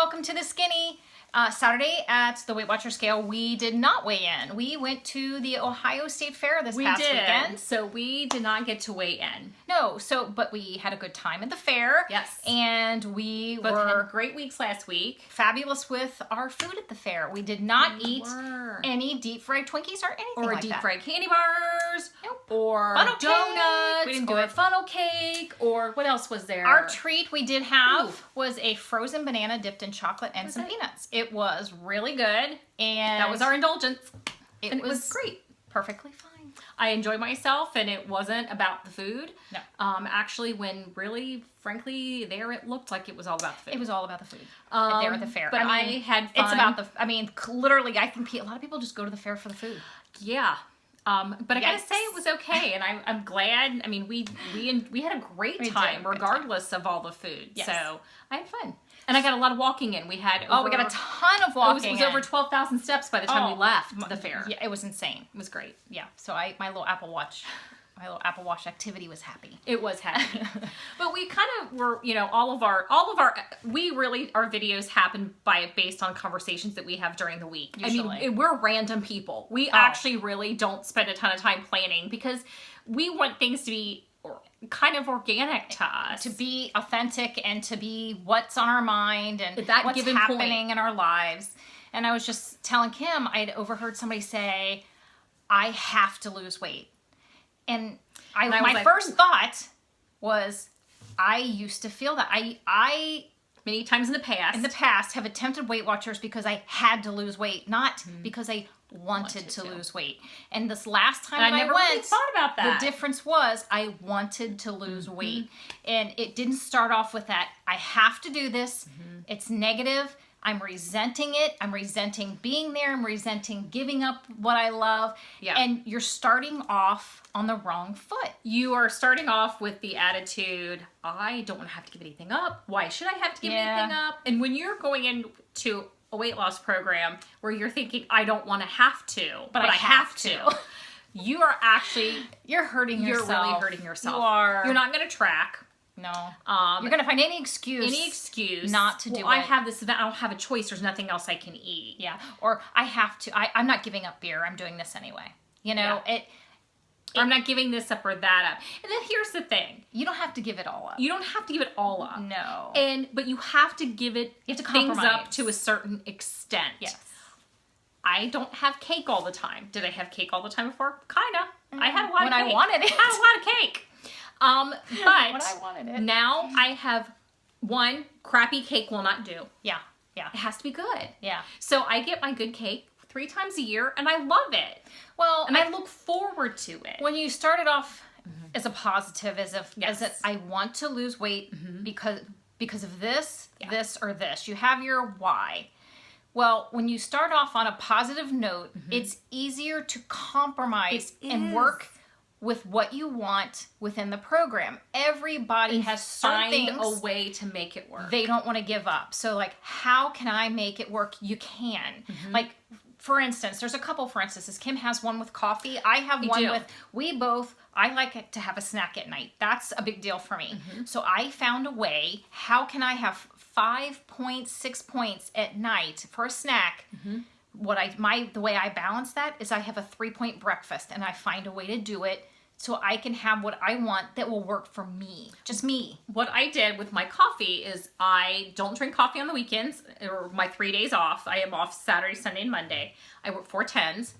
welcome to the Skinny. Saturday at the Weight Watcher scale, we did not weigh in. We went to the Ohio State Fair this past weekend. So we did not get to weigh in. No, but we had a good time at the fair. Yes. And we Both were had great weeks last week. fabulous with our food at the fair. We did not eat were. any deep fried Twinkies or anything Or like deep that. fried candy bars. Nope. Or Funnel cake. donuts. We didn't do or it. funnel cake. Or what else was there? Our treat we did have Ooh. was a frozen banana dipped in chocolate and Was some it? peanuts. It was really good, and That was our indulgence. it And it was great. perfectly fine. I enjoyed myself, and it wasn't about the food. No. Actually, when really, frankly, there it looked like it was all about the food. It was all about the food there at the fair. But I had fun. It's about literally, I think a lot of people just go to the fair for the food. Yeah. But I gotta Yikes. say it was okay, and I'm glad. I mean, we had a great We did, time, great regardless of all the food. Yes. So I had fun, and I got a lot of walking in. We had We got a ton of walking. It was over 12,000 steps by the time we left the fair. Yeah, it was insane. It was great. Yeah, so my little Apple Watch activity was happy. It was happy. But we kind of were, our videos happen based on conversations that we have during the week. Usually. I mean, we're random people. We actually really don't spend a ton of time planning because we want things to be kind of organic to us. To be authentic and to be what's on our mind and At that what's given happening point. in our lives. And I was just telling Kim, I'd overheard somebody say, I have to lose weight. And I was my like, first ooh. thought was, I used to feel that. I Many times in the past. have attempted Weight Watchers because I had to lose weight, not because I wanted to lose weight. And this last time And I never went, really thought about that. the difference was I wanted to lose weight. And it didn't start off with that, I have to do this. It's negative. I'm resenting it. I'm resenting being there. I'm resenting giving up what I love. Yeah. And you're starting off on the wrong foot. You are starting off with the attitude, I don't want to have to give anything up. Why should I have to give anything up? And when you're going into a weight loss program where you're thinking, I don't want to have to, but I have to. You are actually, You're hurting yourself. You're really hurting yourself. You are. You're not going to track. No. You're going to find any excuse not to do it. I have this event. I don't have a choice. There's nothing else I can eat. Yeah. Or I have to. I'm not giving up beer. I'm doing this anyway. I'm not giving this up or that up. And then here's the thing. You don't have to give it all up. You don't have to give it all up. No. But you have to give it You have to things compromise. up to a certain extent. Yes. I don't have cake all the time. Did I have cake all the time before? Kinda. I had a lot When of I cake. wanted it. I had a lot of cake. But When I wanted it. now I have one crappy cake will not do. Yeah. Yeah. It has to be good. Yeah. So I get my good cake 3 times a year and I love it. Well, And I look forward to it. when you started off as a positive, as Yes. if I want to lose weight because of this, this, or this. You have your why. Well, when you start off on a positive note, it's easier to compromise It and is. work with what you want within the program. Everybody has certain Find things a way to make it work. they don't want to give up. So like, how can I make it work? You can. Like, for instance, there's a couple for instances. Kim has one with coffee. I have one do. with, I like it to have a snack at night. That's a big deal for me. So I found a way, how can I have 5.6 points at night for a snack? The way I balance that is I have a 3-point breakfast and I find a way to do it so I can have what I want that will work for me. Just me. What I did with my coffee is I don't drink coffee on the weekends or my 3 days off. I am off Saturday, Sunday, and Monday. I work 4 10s.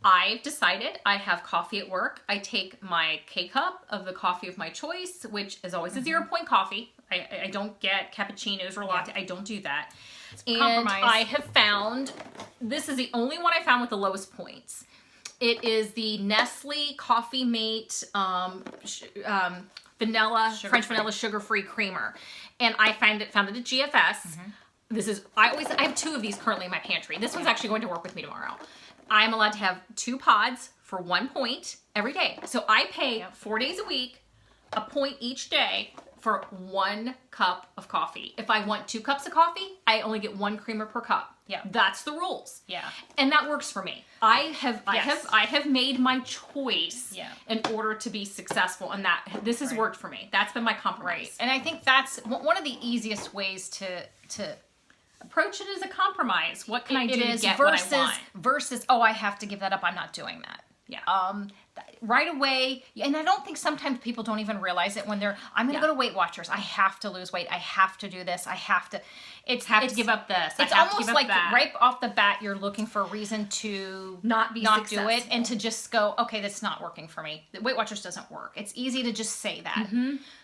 I've decided I have coffee at work. I take my K-cup of the coffee of my choice, which is always a 0-point coffee. I don't get cappuccinos or latte. I don't do that. And compromise. I have found, this is the only one I found with the lowest points. It is the Nestle Coffee Mate vanilla, French vanilla sugar-free creamer. And I found it at GFS. This is, I have 2 of these currently in my pantry. This one's actually going to work with me tomorrow. I'm allowed to have 2 pods for 1 point every day. So I pay 4 days a week, a point each day for 1 cup of coffee. If I want 2 cups of coffee, I only get 1 creamer per cup. Yeah. That's the rules. Yeah. And that works for me. I have made my choice in order to be successful, and this has worked for me. That's been my compromise. And I think that's one of the easiest ways to approach it as a compromise. What can I do to get versus, what I want? Versus, oh, I have to give that up. I'm not doing that. Yeah. Right away, and I don't think sometimes people don't even realize it when I'm going to go to Weight Watchers. I have to lose weight. I have to do this. I have to. It's to give up this. It's almost like right off the bat, you're looking for a reason to not do it and to just go, okay, that's not working for me. Weight Watchers doesn't work. It's easy to just say that,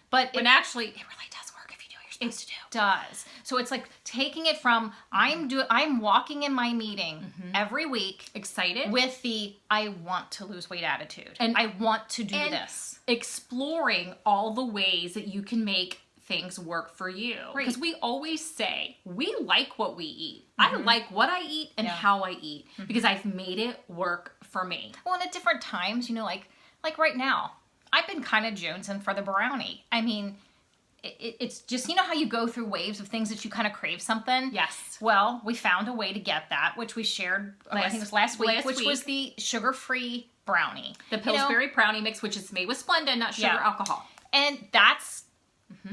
but when actually it really does work if you do what you're supposed to do. Does. So it's like taking it from I'm walking in my meeting every week excited with the I want to lose weight attitude and I want to do this, exploring all the ways that you can make things work for you, because we always say we like what we eat. I like what I eat and how I eat because I've made it work for me. Well, and at different times, like right now, I've been kind of jonesing for the brownie. I mean, it's just, how you go through waves of things that you kind of crave something. Yes. Well, we found a way to get that, which we shared, I think it was last week, which was the sugar-free brownie. The Pillsbury brownie mix, which is made with Splenda, not sugar alcohol. And that's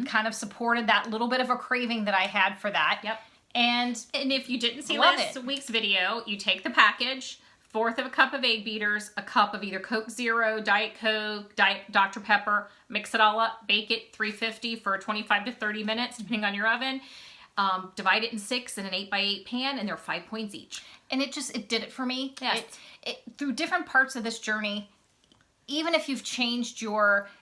kind of supported that little bit of a craving that I had for that. Yep. And if you didn't see last week's video, you take the package, 1/4 of a cup of egg beaters, a cup of either Coke Zero, Diet Coke, Diet Dr. Pepper, mix it all up, bake it 350 for 25 to 30 minutes, depending on your oven. Divide it in 6 in an 8x8 pan, and they're 5 points each. And it did it for me. Yes. Through different parts of this journey, even if you've changed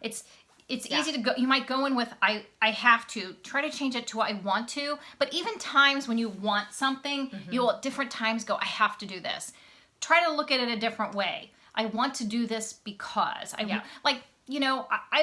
it's easy to go. You might go in with I have to try to change it to I want to, but even times when you want something, you'll at different times go, I have to do this. Try to look at it a different way. I want to do this because I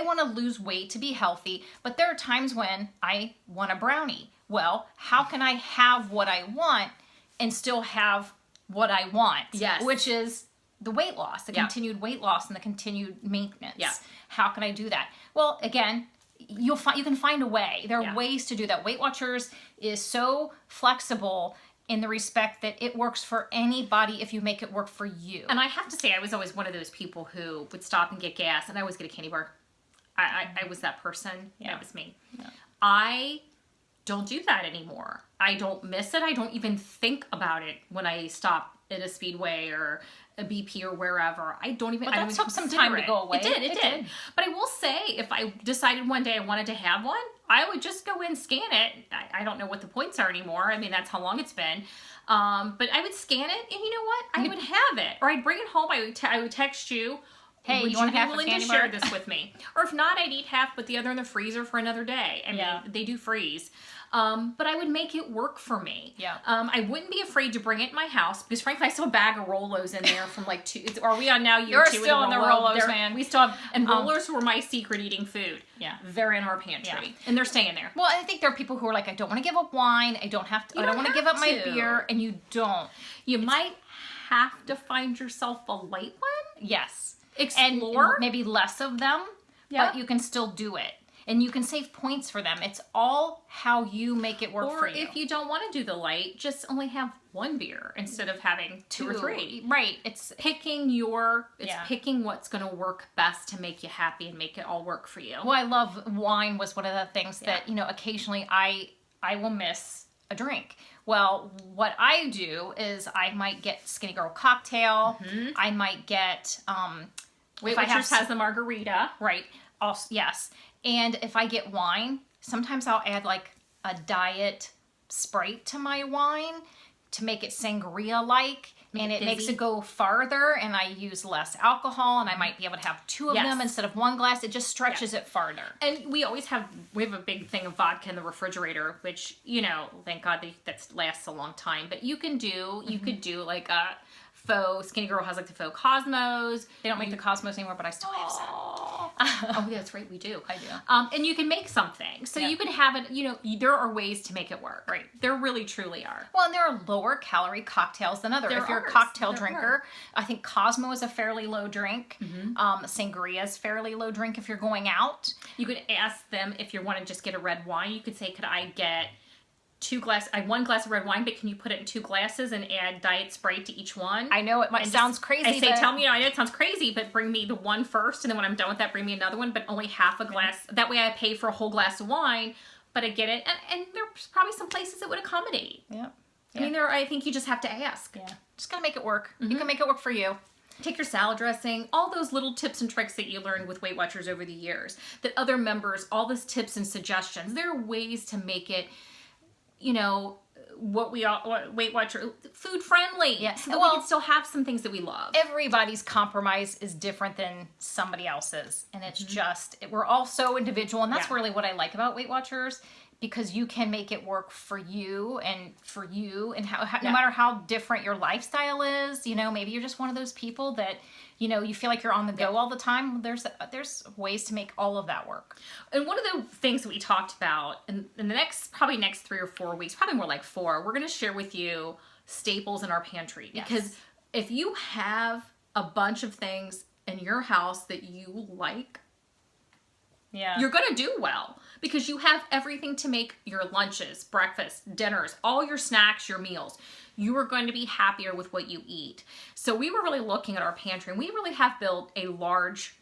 want to lose weight to be healthy, but there are times when I want a brownie. Well, how can I have what I want and still have what I want? Yes. Which is the weight loss, the continued weight loss and the continued maintenance. Yeah. How can I do that? Well, again, you can find a way. There are ways to do that. Weight Watchers is so flexible in the respect that it works for anybody if you make it work for you. And I have to say, I was always one of those people who would stop and get gas, and I always get a candy bar. I was that person. Yeah. That was me. Yeah. I don't do that anymore. I don't miss it. I don't even think about it when I stop at a Speedway or a BP or wherever. I don't even. But that took some time to go away. It did. But I will say, if I decided one day I wanted to have one, I would just go in, scan it. I don't know what the points are anymore. I mean, that's how long it's been. But I would scan it, and you know what? I would have it, or I'd bring it home. I would text you. Hey, would you want be half a willing to candy share bar? this with me? Or if not, I'd eat half, put the other in the freezer for another day. I mean, they do freeze. But I would make it work for me. Yeah. I wouldn't be afraid to bring it in my house because, frankly, I still have a bag of Rolos in there from like 2. Are we on now year You're 2? still in the Rolos, man. We still have, and Rollers were my secret eating food. Yeah. They're in our pantry, Yeah. and they're staying there. Well, I think there are people who are like, I don't want to give up wine. I don't have to. I don't want to give up my beer, and you don't. You might have to find yourself a light one. Yes. Explore. And maybe less of them, but you can still do it. And you can save points for them. It's all how you make it work for you. Or if you don't want to do the light, just only have one beer instead of having 2 or 3. Right. It's picking picking what's going to work best to make you happy and make it all work for you. Well, I love wine was one of the things that, occasionally I will miss a drink. Well, what I do is I might get Skinny Girl cocktail. I might get Weight Watchers has the margarita. Right. Also, yes. And if I get wine, sometimes I'll add like a diet Sprite to my wine to make it sangria-like. And it makes it go farther, and I use less alcohol, and I might be able to have 2 of them instead of 1 glass. It just stretches it farther. And we have a big thing of vodka in the refrigerator, which, thank God that lasts a long time. But you could do like a faux, Skinny Girl has like the faux Cosmos. They don't make the Cosmos anymore, but I still have some. Oh, yeah, that's right, we do. I do. And you can make something. So you can have it, there are ways to make it work. Right. There really, truly are. Well, and there are lower calorie cocktails than others. If you're a cocktail drinker, I think Cosmo is a fairly low drink. Sangria is fairly low drink if you're going out. You could ask them if you want to just get a red wine. You could say, could I get 1 glass of red wine, but can you put it in 2 glasses and add diet Sprite to each one? I know it might sounds crazy. I say, tell me, I know it sounds crazy, but bring me the one first, and then when I'm done with that, bring me another one, but only half a glass. That way I pay for a whole glass of wine, but I get it. And there's probably some places that would accommodate. Yeah. I mean, I think you just have to ask. Yeah. Just gotta make it work. You can make it work for you. Take your salad dressing, all those little tips and tricks that you learned with Weight Watchers over the years, that other members, all those tips and suggestions. There are ways to make it, what Weight Watcher food friendly. Yes. So that we Well, can still have some things that we love. Everybody's compromise is different than somebody else's, and it's just we're all so individual, and that's Yeah. really what I like about Weight Watchers, because you can make it work for you and how no matter how different your lifestyle is. Maybe you're just one of those people that you feel like you're on the go all the time. There's ways to make all of that work. And one of the things that we talked about in the next 3 or 4 weeks, probably more like 4, we're going to share with you staples in our pantry. Yes. Because if you have a bunch of things in your house that you like, Yeah. you're going to do well, because you have everything to make your lunches, breakfast, dinners, all your snacks, your meals. You are going to be happier with what you eat. So we were really looking at our pantry, and we really have built a large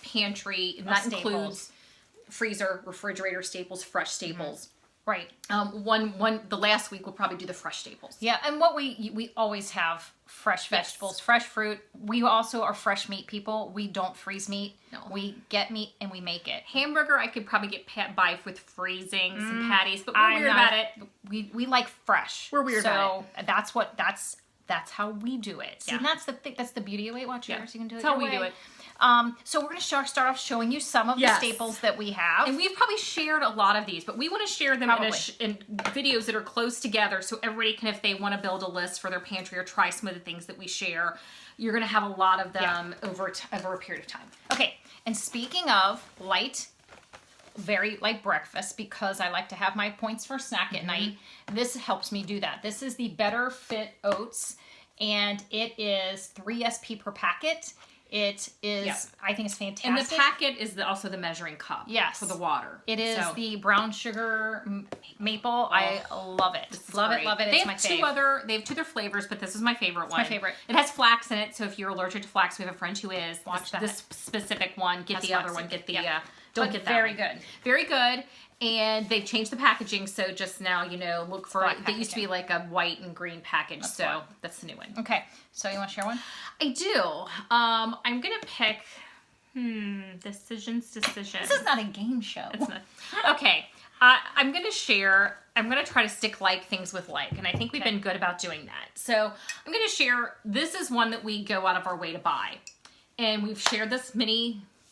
pantry, and that staples. includes freezer, refrigerator staples, fresh staples. Right. The last week we'll probably do the fresh staples. Yeah, and what we always have fresh vegetables, fresh fruit. We also are fresh meat people. We don't freeze meat. No. We get meat and we make it. Hamburger, I could probably get by with freezing some patties, but we're I'm weird not- about it. We like fresh. We're weird about it. That's how we do it. See, Yeah. and that's the thing. That's the beauty of Weight Watchers. Yeah. You can do it. That's how your we do way. it. So we're gonna start off showing you some of Yes. the staples that we have. And we've probably shared a lot of these, but we want to share them Probably. in videos that are close together, so everybody can, if they want to build a list for their pantry or try some of the things that we share, you're going to have a lot of them over a period of time. Okay, and speaking of very light breakfast, because I like to have my points for snack at night, this helps me do that. This is the Better Fit Oats, and it is 3 SP per packet. It is, Yeah. I think it's fantastic. And the packet is also the measuring cup Yes. for the water. It is So, the brown sugar maple. I love it. this is Love great. it, love it. They It's have my two fave. they have 2 other flavors, but this is my favorite one. my favorite. It has flax in it, so if you're allergic to flax, we have a friend who is. Watch that. This specific one, get Has the other flax one, in get it. the Yeah. don't But get that very one. good. Very good. And they've changed the packaging, so just now, look for Black it. Used to be like a white and green package, so why. that's the new one. Okay, so you want to share one? I do. I'm gonna pick decisions. This is not a game show. It's not. Okay. I'm going to try to stick like things with like, and I think we've Okay. been good about doing that. So I'm going to share, this is one that we go out of our way to buy. And we've shared this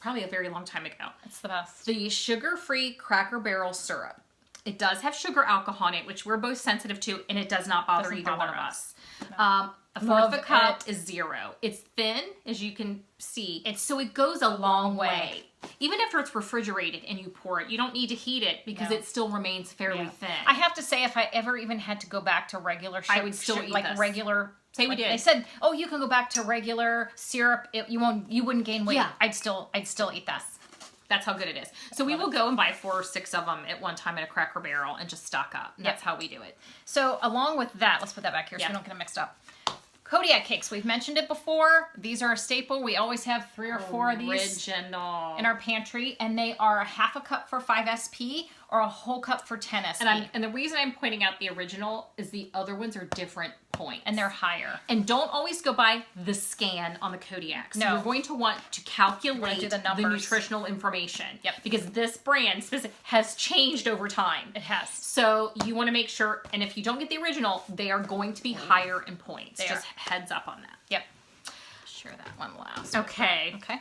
probably a very long time ago. It's the best. The sugar-free Cracker Barrel syrup. It does have sugar alcohol in it, which we're both sensitive to, and it does not bother Doesn't either bother one of us. us. A fourth Love of a cup it. is 0. It's thin, as you can see. It's so it goes a long way. way. Even after it's refrigerated and you pour it, you don't need to heat it because No. it still remains fairly Yeah. thin. I have to say, if I ever even had to go back to regular sugar, I would still eat like this. regular. Say we like did. They said, "Oh, you can go back to regular syrup. You wouldn't gain weight." Yeah. I'd still eat that. That's how good it is. So we will go and buy 4 or 6 of them at one time at a Cracker Barrel and just stock up. And that's how we do it. So along with that, let's put that back here so Yeah. we don't get them mixed up. Kodiak cakes. We've mentioned it before. These are a staple. We always have 3 or 4 of these Original. in our pantry, and they are a half a cup for 5 SP or a whole cup for 10 SP. And the reason I'm pointing out the original is the other ones are different points. And they're higher. And don't always go by the scan on the Kodiak. So No. you're going to want to calculate do the the numbers. nutritional information. Yep. Because this brand has changed over time. It has. So you want to make sure, and if you don't get the original, they are going to be higher in points. They Just are. heads up on that. Yep. Share that one last. Okay. Okay.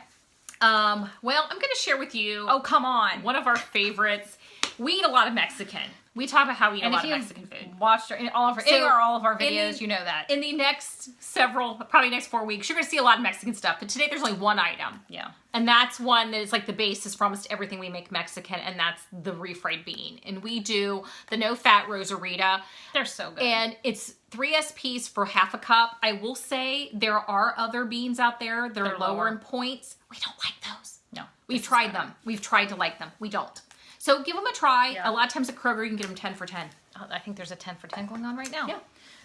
Well, I'm going to share with you Oh, come on. one of our favorites. We eat a lot of Mexican. We talk about how we eat And a if lot of you've Mexican food. watched all of our in- videos, you know that. In the next probably next 4 weeks, you're going to see a lot of Mexican stuff. But today there's only one item. Yeah. And that's one that is like the basis for almost everything we make Mexican, and that's the refried bean. And we do the no-fat Rosarita. They're so good. And it's 3 SPs for half a cup. I will say there are other beans out there that are They're lower lower. in points. We don't like those. No. We've tried them. We've tried to like them. We don't. So give them a try. Yeah. A lot of times at Kroger, you can get them 10 for 10. I think there's a 10 for 10 going on right now. Yeah.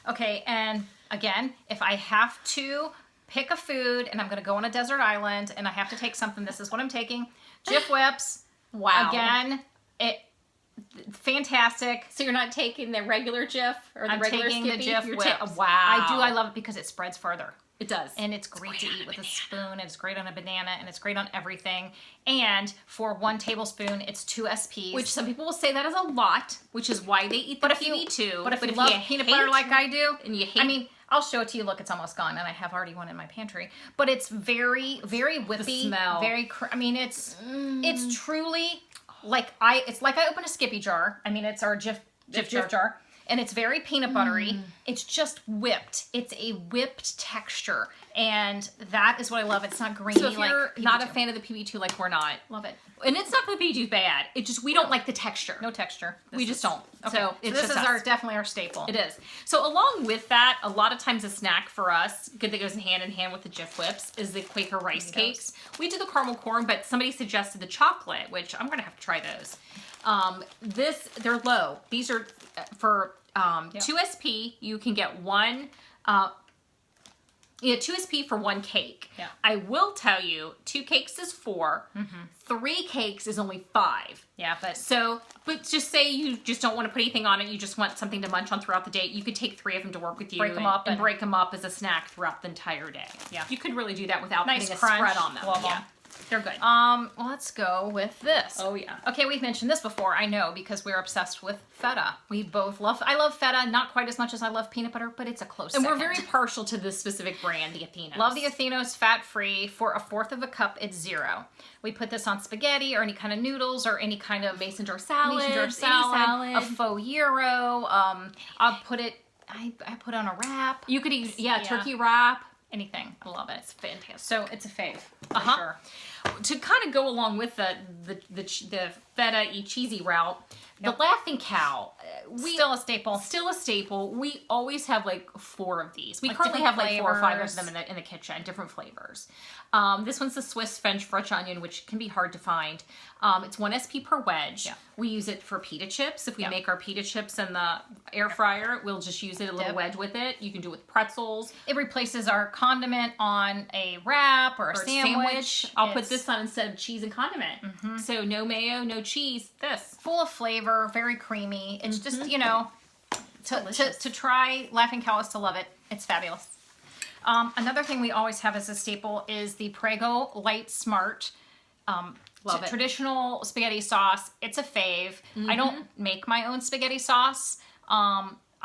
Okay, and again, if I have to pick a food and I'm going to go on a desert island and I have to take something, this is what I'm taking. Jif Whips. Wow. Again, fantastic. So you're not taking the regular Jif or the I'm regular taking the Skippy? Jif You're whips. wow. I love it because it spreads further. It does. And it's great to eat with a spoon, and it's great on a banana, and it's great on everything. And for 1 tablespoon, it's 2 SPs. Which some people will say that is a lot, which is why they eat the PB2. But if you love peanut butter like I do, and you hate, I mean, I'll show it to you. Look, it's almost gone, and I have already one in my pantry. But it's very, very whippy. The smell. Very, I mean, it's truly like it's like I open a Skippy jar. I mean, it's our Jif jar. And it's very peanut buttery. It's just whipped. It's a whipped texture. And that is what I love. It's not grainy so if like you're PB2. not a fan of the PB2 like we're not. Love it. And it's not that the PB2 is bad. It just, we don't like the texture. No texture. We just don't. Okay. So it's this just is us. definitely our staple. It is. So along with that, a lot of times a snack for us, good that goes in hand with the Jif Whips, is the Quaker rice cakes. We do the caramel corn, but somebody suggested the chocolate, which I'm going to have to try those. They're low. These are for 2 SP. You can get 2 SP for 1 cake. Yeah. I will tell you, 2 cakes is 4. 3 cakes is only 5. Yeah, but But just say you just don't want to put anything on it. You just want something to munch on throughout the day. You could take 3 of them to work with you. Break them up and break them up as a snack throughout the entire day. Yeah. You could really do that without nice putting a crunch. spread on them. Love Yeah. them. They're good. Let's go with this. Oh, yeah. Okay, we've mentioned this before, I know, because we're obsessed with feta. We both I love feta, not quite as much as I love peanut butter, but it's a close And second. we're very partial to this specific brand, the Athenos. Love the Athenos, fat-free. For 1/4 cup, it's 0. We put this on spaghetti or any kind of noodles or any kind of mason jar salad, a faux gyro. I'll put it, I put on a wrap. You could eat, turkey wrap. Anything. I love it. It's fantastic. So it's a fave, for Uh-huh. sure. To kind of go along with the feta cheesy route, the Laughing Cow, Still a staple. Still a staple. We always have like 4 of these. We Like currently have different like 4 or 5 of flavors. them in the kitchen, different flavors. This one's the Swiss French onion, which can be hard to find. It's 1 SP per wedge. Yeah. We use it for pita chips. If we Yeah. make our pita chips in the air fryer, we'll just use it a little Dip. wedge with it. You can do it with pretzels It replaces our condiment on a wrap or a or sandwich. I'll put It's this on instead of cheese and condiment. So no mayo, no cheese. This. full of flavor, very creamy. It's just, Delicious. to try Laughing Cow is to love it. It's fabulous. Another thing we always have as a staple is the Prego Light Smart. Love it. Traditional spaghetti sauce. It's a fave. I don't make my own spaghetti sauce.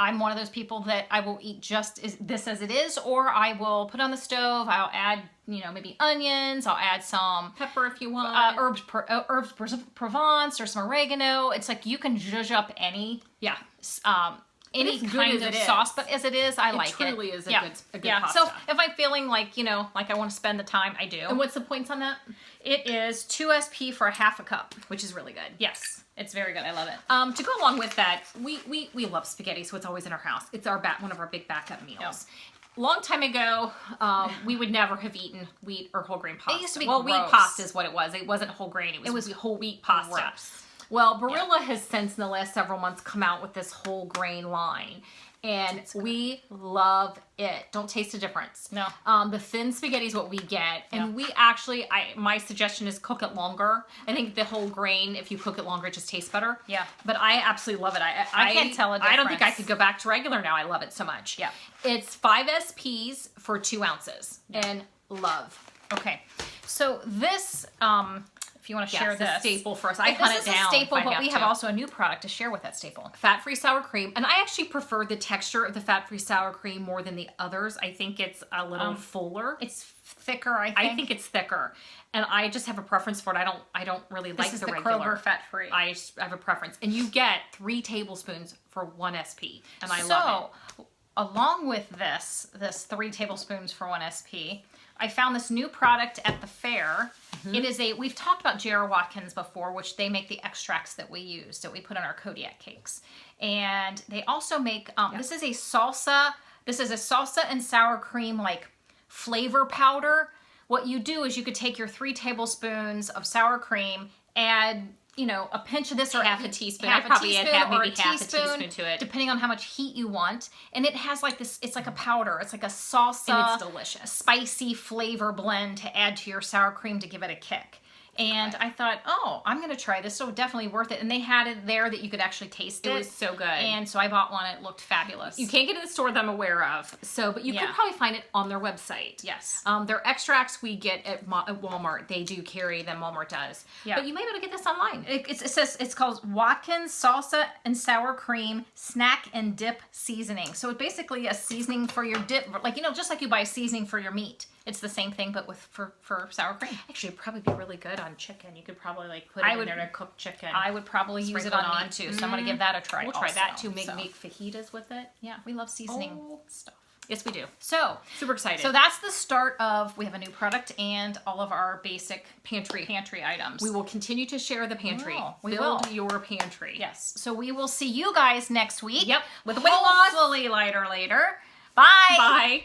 I'm one of those people that I will eat just this as it is, or I will put it on the stove. I'll add, maybe onions. I'll add some Pepper if you want. herbs Provence or some oregano. It's like you can zhuzh up any any it's good kind as of it is. sauce, but as it is, I like it. truly is a good yeah. pasta. So if I'm feeling like like I want to spend the time, I do. And what's the points on that? It is 2 SP for 1/2 cup. Which is really good. Yes, it's very good. I love it. To go along with that, we love spaghetti, so it's always in our house. It's one of our big backup meals. Long time ago, we would never have eaten wheat or whole grain pasta. It used to be wheat gross. pasta is what it was. It wasn't whole grain. It was whole wheat pasta. Gross. Well, Barilla has since in the last several months come out with this whole grain line. And we love it. Don't taste the difference. No. The thin spaghetti is what we get. And we actually, my suggestion is cook it longer. I think the whole grain, if you cook it longer, it just tastes better. Yeah. But I absolutely love it. I can't tell a I don't think I difference. could go back to regular now. I love it so much. Yeah. It's 5 SPs for 2 ounces. And love. Okay. So this, if you want to share It's a this. staple for us. I hunt This it is down a staple, if I but we to. have also a new product to share with that staple. Fat-free sour cream. And I actually prefer the texture of the fat-free sour cream more than the others. I think it's a little fuller. It's thicker, I think. I think it's thicker. And I just have a preference for it. I don't really like this is the the regular. Kroger fat-free. I just have a preference. And you get 3 tablespoons for 1 SP. And I love it. Along with this 3 tablespoons for 1 SP, I found this new product at the fair. It is we've talked about J.R. Watkins before, which they make the extracts that we use, that we put on our Kodiak cakes. And they also make, this is a salsa and sour cream, like, flavor powder. What you do is you could take your 3 tablespoons of sour cream, add, a pinch of this or Half a teaspoon. half I'd probably a add teaspoon or maybe a half a teaspoon, teaspoon to it. depending on how much heat you want. And it has like this, it's like a powder. It's like a salsa. And it's delicious. Spicy flavor blend to add to your sour cream to give it a kick. And I thought, oh, I'm going to try this. So definitely worth it. And they had it there that you could actually taste it. It was so good. And so I bought one. It looked fabulous. You can't get it in the store that I'm aware of. So, but you could probably find it on their website. Yes. Their extracts we get at Walmart. They do carry them. Walmart does. Yeah. But you may be able to get this online. It says it's called Watkins Salsa and Sour Cream Snack and Dip Seasoning. So it's basically a seasoning for your dip, like, you know, just like you buy seasoning for your meat. It's the same thing, but with for sour cream. Actually, it'd probably be really good on chicken. You could probably like put it in there to cook chicken. I would probably use it Sprinkle on it on. meat too. So I'm going to give that a try. We'll try that also. too. Make So, fajitas with it. yeah, we love seasoning stuff. Yes, we do. So Super excited. So that's the start of, we have a new product and all of our basic pantry items. We will continue to share the pantry. We Build will. your pantry. Yes. So we will see you guys next week. Yep. With weight loss. Hopefully lighter later. Bye. Bye.